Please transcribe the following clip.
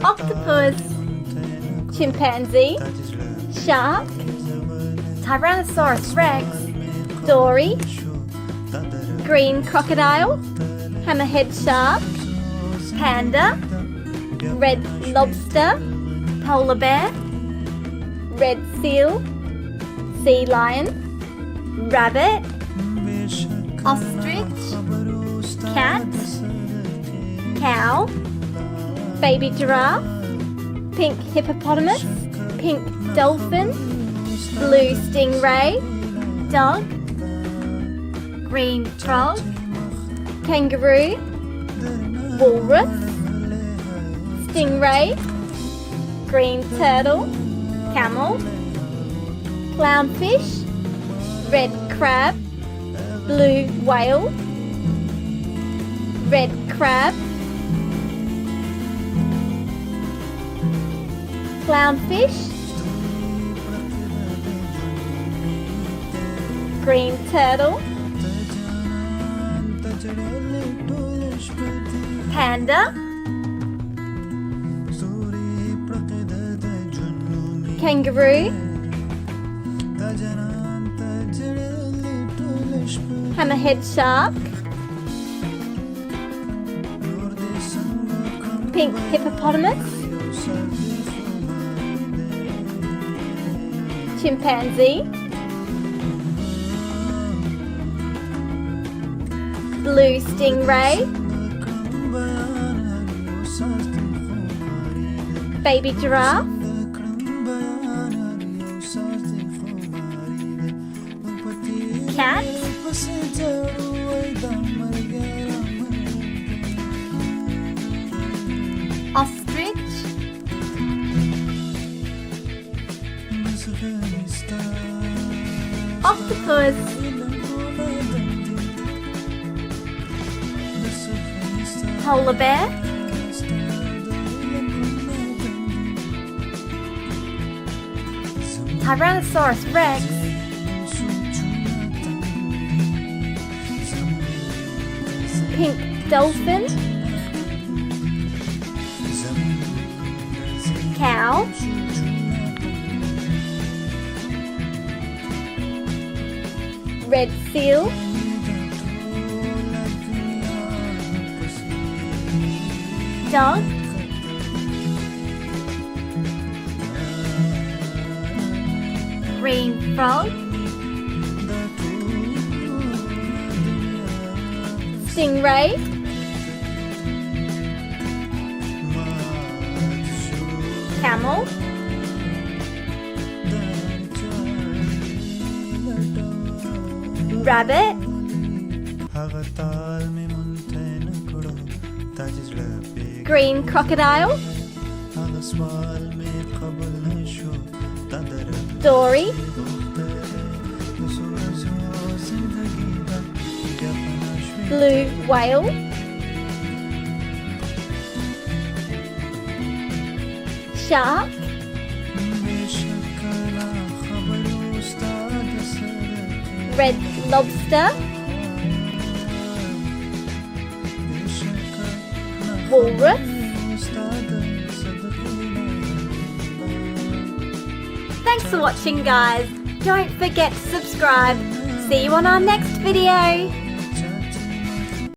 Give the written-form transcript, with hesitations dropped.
octopus, chimpanzee, shark, Tyrannosaurus rex, dory, green crocodile, hammerhead shark, panda, red lobster, polar bear, red seal, sea lion, rabbit, ostrich, cat, cow, baby giraffe, pink hippopotamus, pink dolphin, blue stingray, dog, green frog, kangaroo, walrus, stingray, green turtle, camel, clownfish, red crab, blue whale, red crab, clownfish, green turtle, panda, kangaroo, hammerhead shark, pink hippopotamus, chimpanzee, blue stingray, baby giraffe, cat, ostrich, octopus, polar bear, Tyrannosaurus rex, pink dolphin, cow, red seal, dog, green frog, stingray, camel, rabbit, green crocodile, dory, blue whale, shark, red lobster, walrus. Thanks for watching, guys. Don't forget to subscribe. See you on our next video.